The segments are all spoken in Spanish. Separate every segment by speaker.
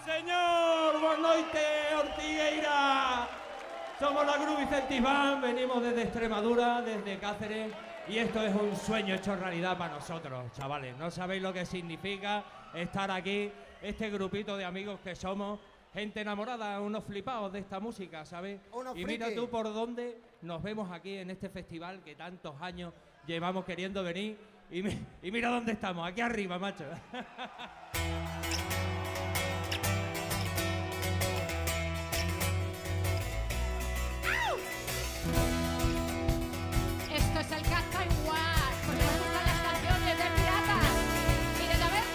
Speaker 1: Señor, boa noite, Ortigueira. Somos la Grup Vicente Band, venimos desde Extremadura, desde Cáceres, y esto es un sueño hecho realidad para nosotros, chavales. No sabéis lo que significa estar aquí, este grupito de amigos que somos, gente enamorada, unos flipados de esta música, ¿sabes? Y mira tú por dónde nos vemos aquí en este festival que tantos años llevamos queriendo venir, y mira dónde estamos, aquí arriba, macho.
Speaker 2: Esto es el Casta igual, porque nos gustan las canciones de piratas y de tabernas.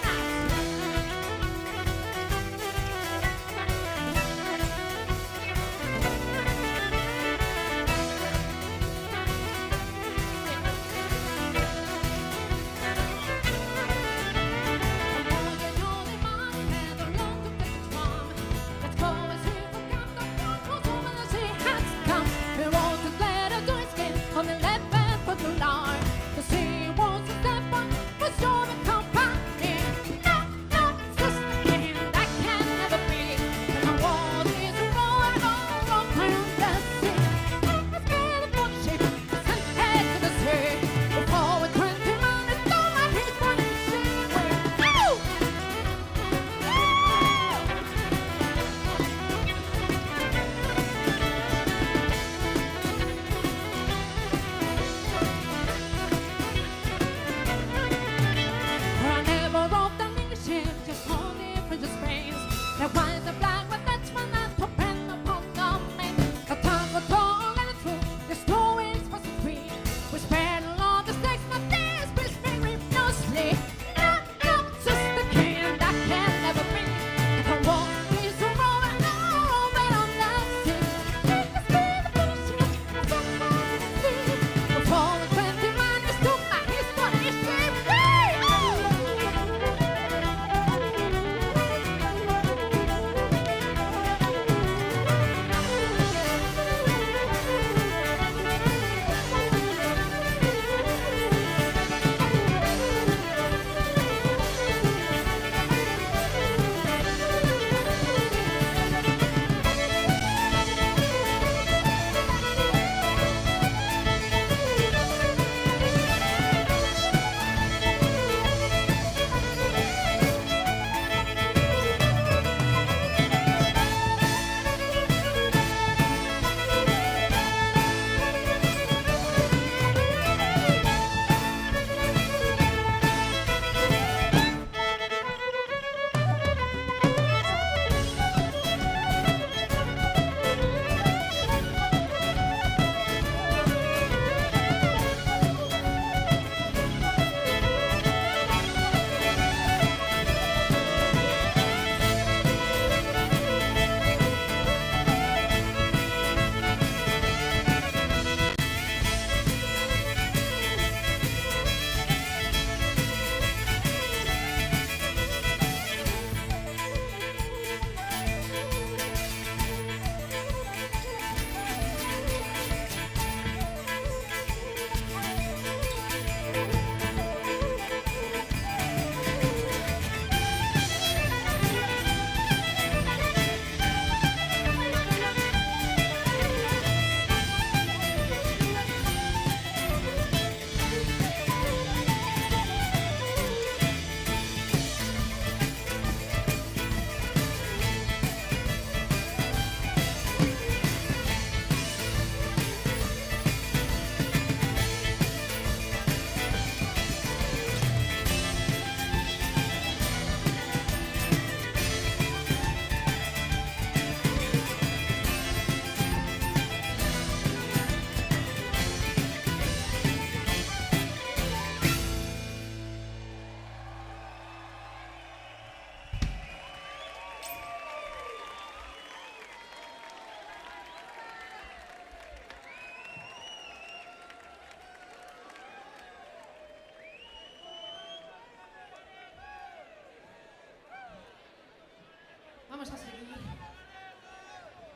Speaker 2: Vamos a seguir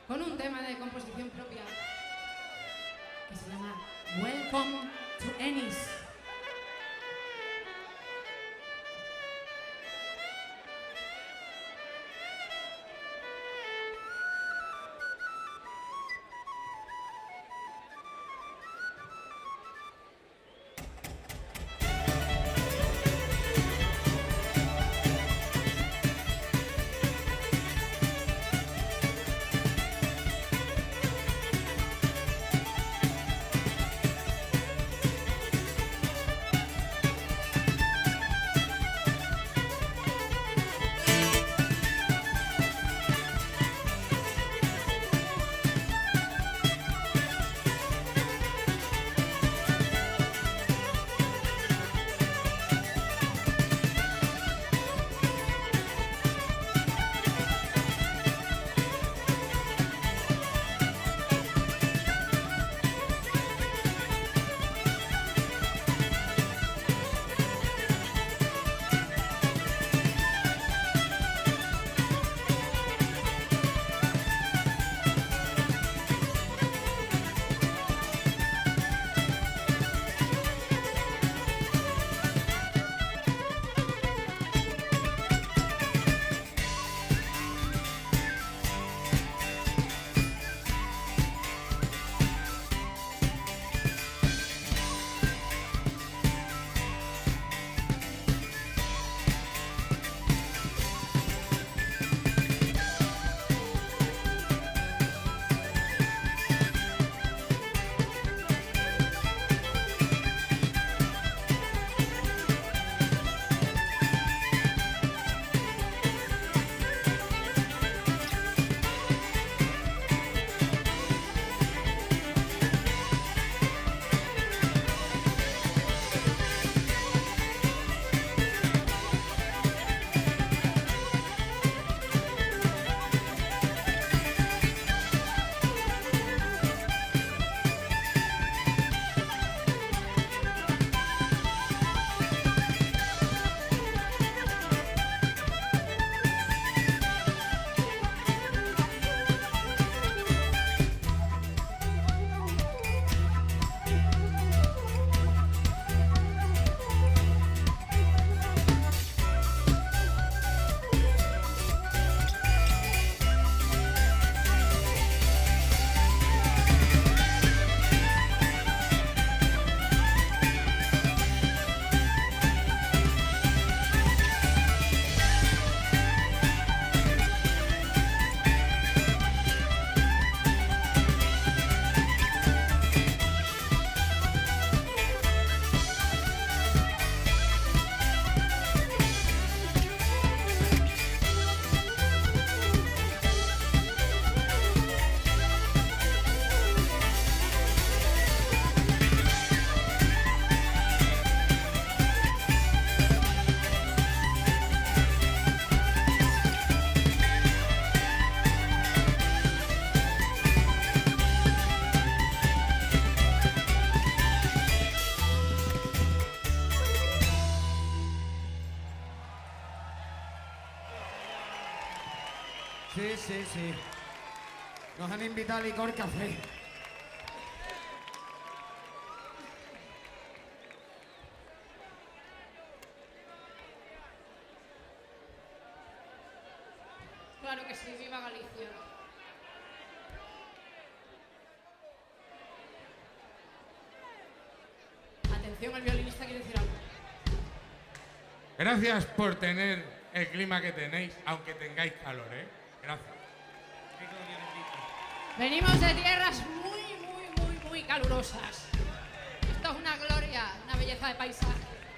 Speaker 2: con un tema de composición propia que se llama Welcome to Ennis.
Speaker 3: Sí, sí, sí. Nos han invitado a licor café.
Speaker 2: Claro que sí, viva Galicia. Atención, el violinista quiere decir algo.
Speaker 4: Gracias por tener el clima que tenéis, aunque tengáis calor, ¿eh? Gracias.
Speaker 2: Venimos de tierras muy calurosas. Esto es una gloria, una belleza de paisaje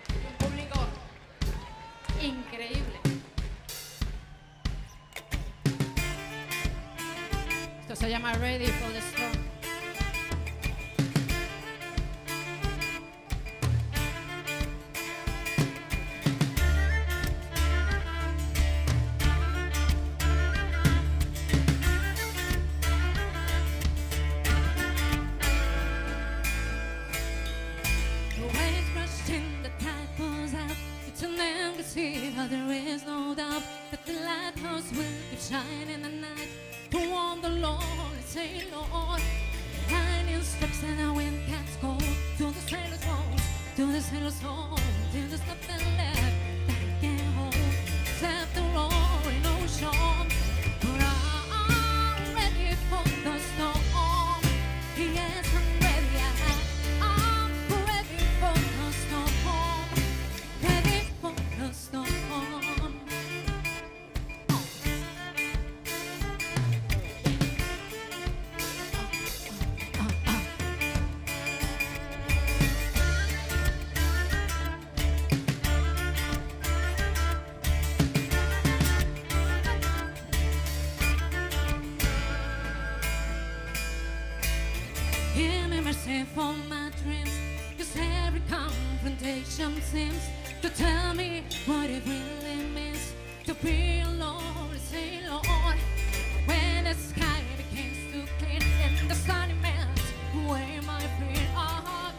Speaker 2: y un público increíble. Esto se llama Ready for the Storm.
Speaker 5: There is no doubt that the lighthouse will keep shining at night to warm the lonely sailor. Lightning strikes and the wind cats go to the sailor's bones, to the sailor's home, till there's nothing left that can hold except the roaring ocean. But I'm ready for the storm. Yes, I'm ready. I'm ready for the storm. Ready for the storm. Give me mercy for my dreams, 'cause every confrontation seems to tell me what it really means to be a lonely sailor. When the sky became too clear and the sunny melts away my fear, I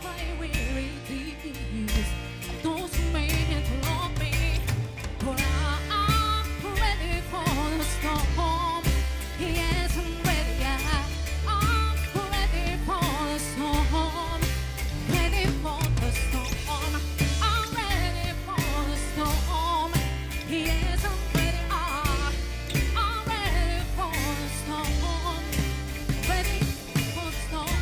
Speaker 5: cry weary tears of those who made it to love me. But I'm ready for the storm. Yes, I'm ready. I'm ready for the storm. Ready for the storm. I'm ready for the storm. Yes, I'm ready. I'm ready for the storm. Ready for the storm.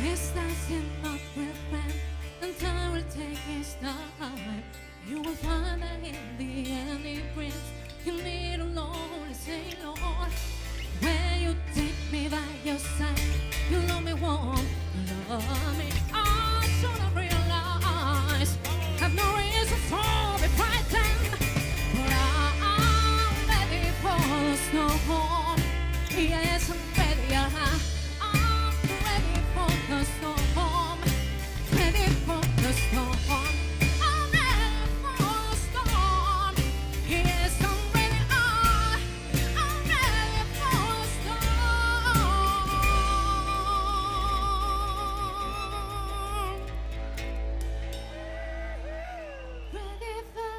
Speaker 5: This dance not prevent, and time will take its time. You will find that in the end it brings you need a lonely sailor. When you take me by your side, you love me warm, love me. I should have realized, have no reason for me frightened. But I'm ready for the storm. Yes, I'm ready. I'm ready for the storm. Ready for the storm. I'm ready for the storm. Yes, I'm ready. I'm ready for the storm. Ready for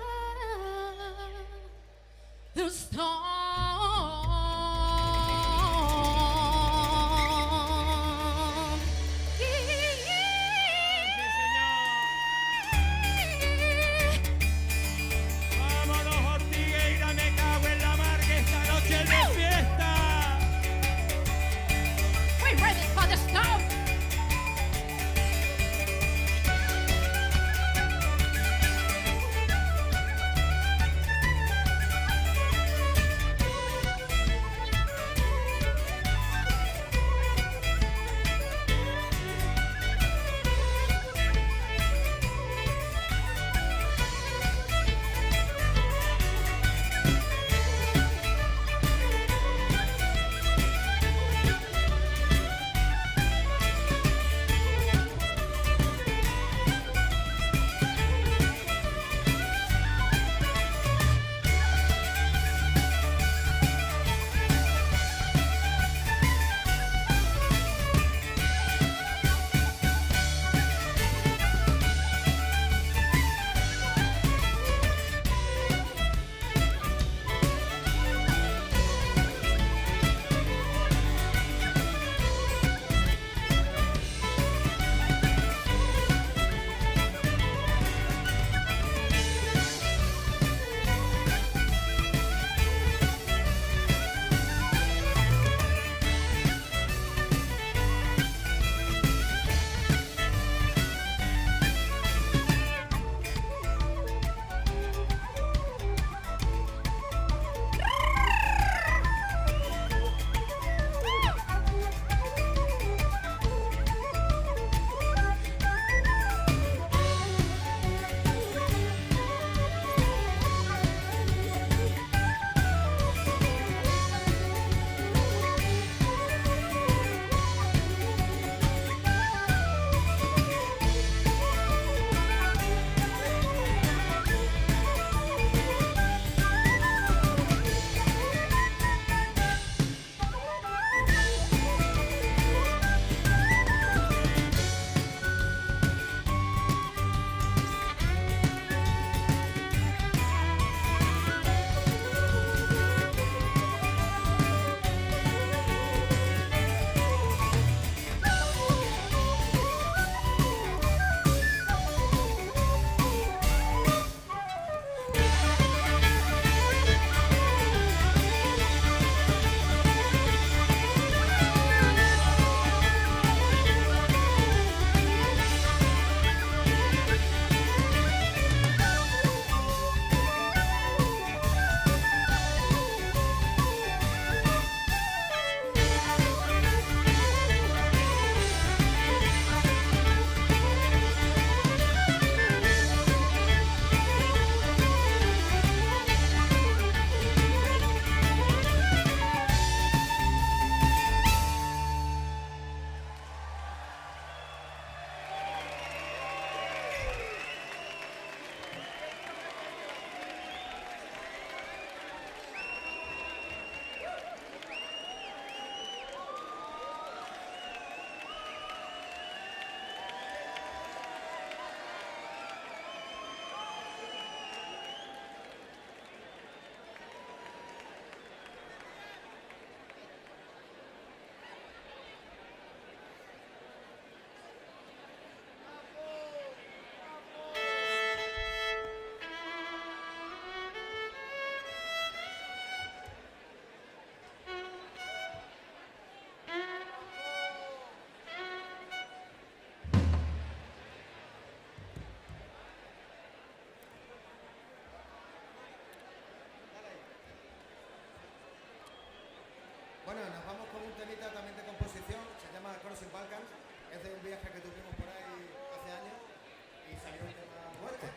Speaker 5: the storm.
Speaker 1: ¡Vámonos, Ortigueira! ¡Me cago en la mar que esta noche es de fiesta!
Speaker 2: We're ready for the storm.
Speaker 3: Es de un viaje que tuvimos por ahí hace años y salió el tema muerte.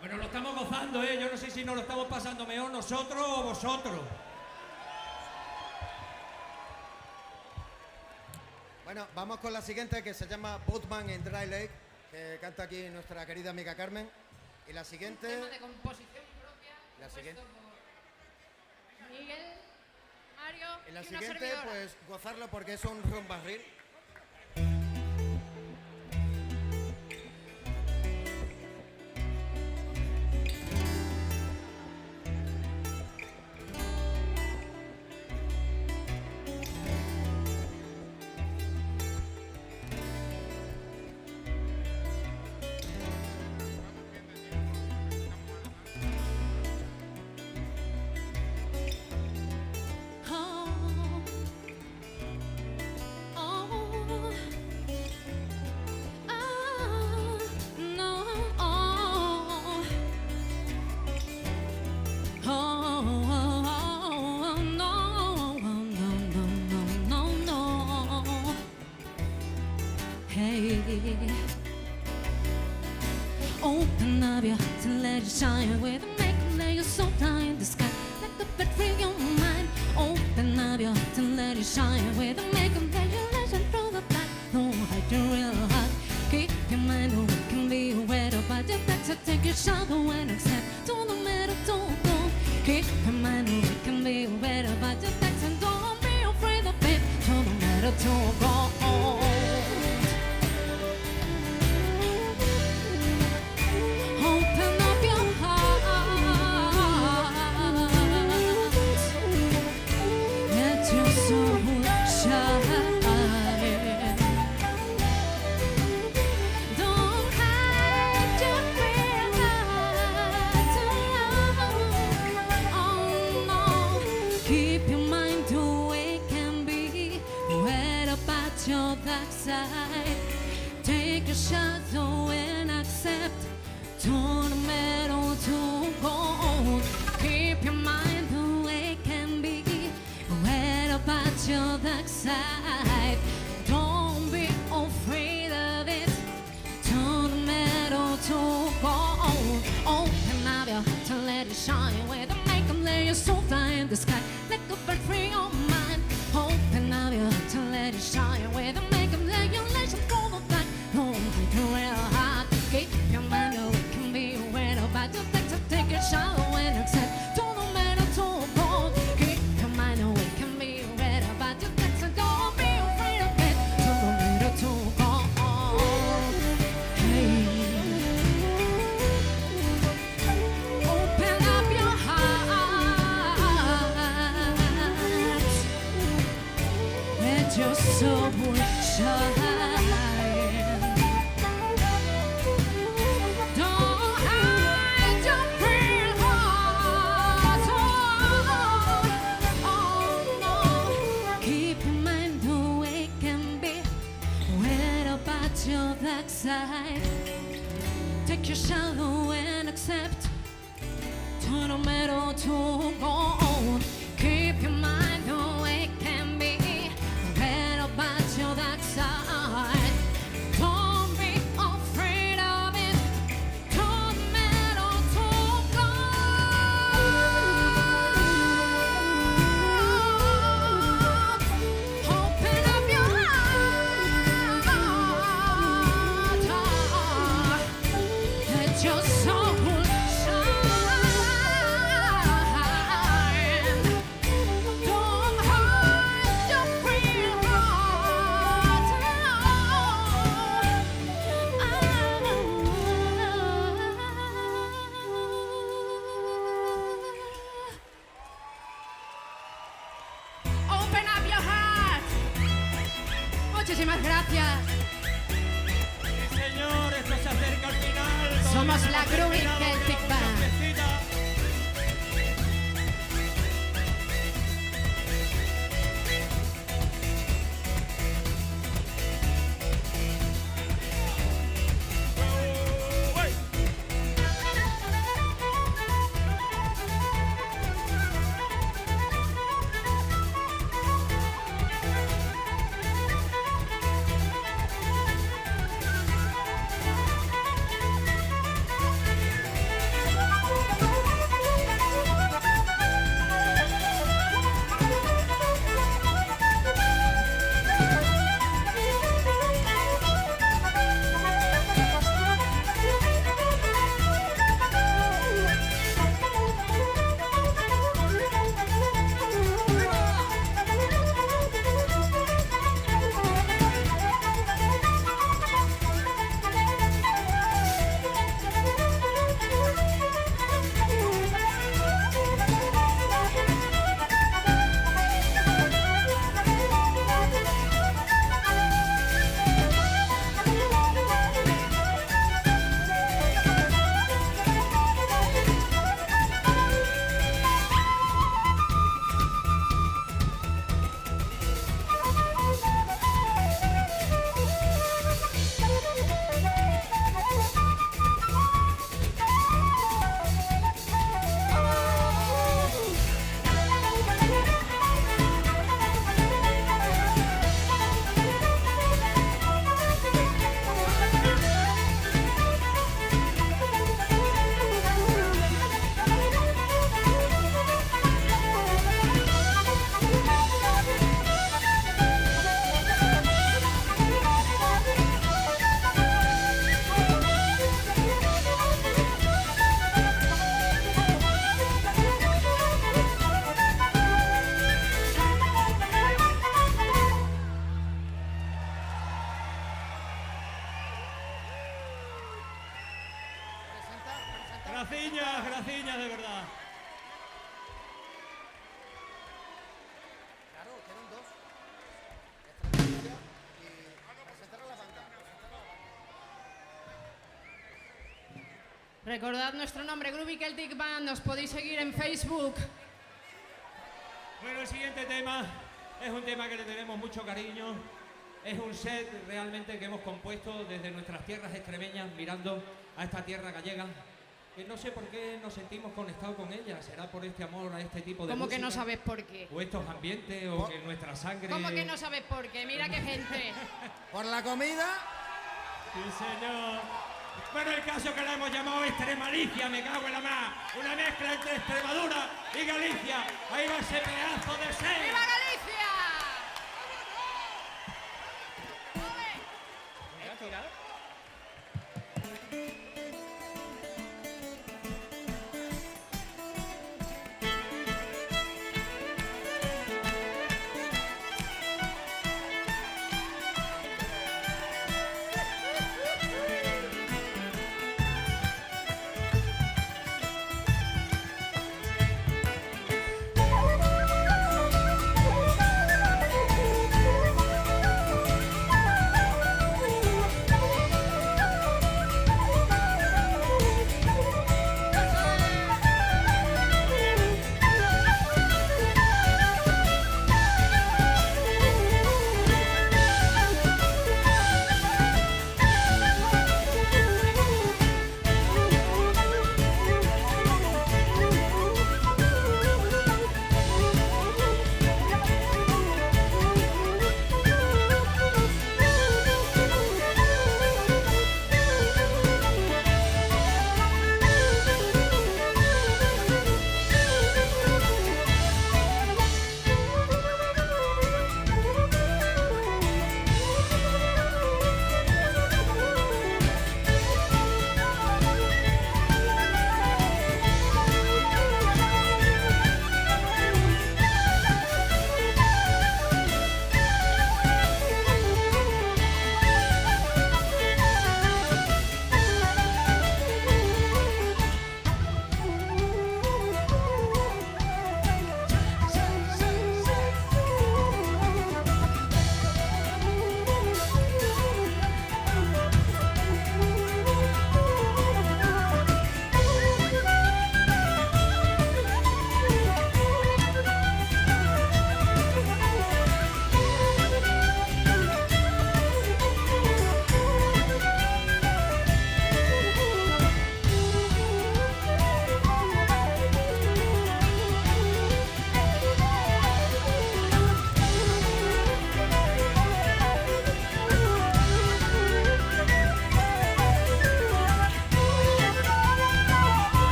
Speaker 1: Bueno, lo estamos gozando, ¿eh? Yo no sé si nos lo estamos pasando mejor nosotros o vosotros.
Speaker 3: Bueno, vamos con la siguiente que se llama Boatman en Dry Lake, que canta aquí nuestra querida amiga Carmen. Y la siguiente...
Speaker 2: Tema de composición propia.
Speaker 3: La siguiente.
Speaker 2: Por Miguel, Mario
Speaker 3: Y la
Speaker 2: una
Speaker 3: siguiente,
Speaker 2: servidora.
Speaker 3: pues gozarlo porque es un rumbarril.
Speaker 5: Oh, Hey, open up your heart and let it shine with a make and lay your soul down in the sky like a bird free your mind. Open up your heart and let it shine with a make and lay your legend through the black. Don't hide your real heart. Keep your mind awake and be aware about your back. So take your shower and accept. Don't matter, don't go. Keep your mind awake and be aware about your back. And don't be afraid of it. Don't matter, don't go. Open up your heart. Let your soul shine. Don't hide your real heart. Oh no, keep your mind awake and be aware about your dark side. Take a shadow and accept. Turn metal to gold. Keep your mind awake and be aware about your dark side. Don't be afraid of it. Turn metal to gold. Open up your heart and let it shine. With a make and lay your soul fly in the sky like a bird free your mind. Open up your heart and let it shine. With a make and lay your legend through the black. Don't hide your real heart. Keep your mind awake and be aware about your back. So take a shower and accept. Don't matter, don't go. Keep your mind awake and be aware about your back. So don't be afraid of it. Don't matter, don't go. Hey, open up your heart. Let your soul shine. Don't hide your real heart. Oh no, keep your mind awake and be aware about your dark side. Take your shadow and accept. Turn a metal to gold. Keep your mind awake and be aware about your dark side. Don't be afraid of it. Turn metal to gold. Open up your heart. Let your soul shine. Don't hide your real heart. Open up your heart. Muchísimas gracias.
Speaker 1: Señor, esto se acerca al final.
Speaker 2: Somos
Speaker 1: Todavía
Speaker 2: la
Speaker 1: no hemos
Speaker 2: Groovy
Speaker 1: terminado
Speaker 2: Celtic
Speaker 1: con la
Speaker 2: Band.
Speaker 1: fiestecita. Graciñas, graciñas, de verdad.
Speaker 3: Claro, quedan dos. Estrategia y presentar a la banda.
Speaker 2: Recordad nuestro nombre, Groovy Celtic Band. Os podéis seguir en Facebook.
Speaker 1: Bueno, el siguiente tema es un tema que le tenemos mucho cariño. Es un set realmente que hemos compuesto desde nuestras tierras extremeñas, mirando a esta tierra gallega, que no sé por qué nos sentimos conectados con ella. ¿Será por este amor a este tipo de
Speaker 2: ¿Cómo
Speaker 1: música?
Speaker 2: que no sabes por qué?
Speaker 1: O estos ambientes, o que nuestra sangre...
Speaker 2: ¿Cómo que no sabes por qué? Mira qué gente.
Speaker 3: Por la comida.
Speaker 1: Sí, señor. Bueno, el caso que la hemos llamado Extremalicia, me cago en la más. Una mezcla entre Extremadura y Galicia. Ahí va ese pedazo de ser.
Speaker 2: ¡Viva Galicia!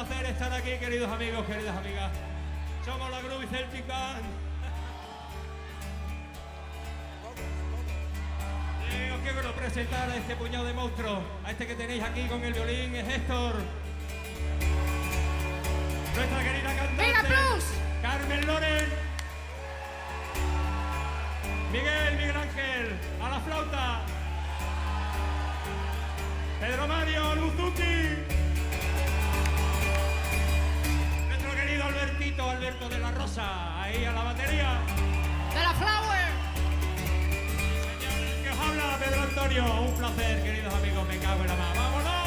Speaker 1: placer estar aquí, queridos amigos, queridas amigas. Somos la Groovy Celtic Band. Os quiero presentar a este puñado de monstruos. A este que tenéis aquí con el violín es Héctor. Nuestra querida cantante
Speaker 2: ¡Venga, Plus!
Speaker 1: Carmen Loren. Miguel Ángel a la flauta. Pedro Mario Luzuki. Nuestro querido Alberto de la Rosa, ahí a la batería.
Speaker 2: ¡De la Flower!
Speaker 1: Señor, que os habla Pedro Antonio. Un placer, queridos amigos, me cago en la mano. ¡Vámonos!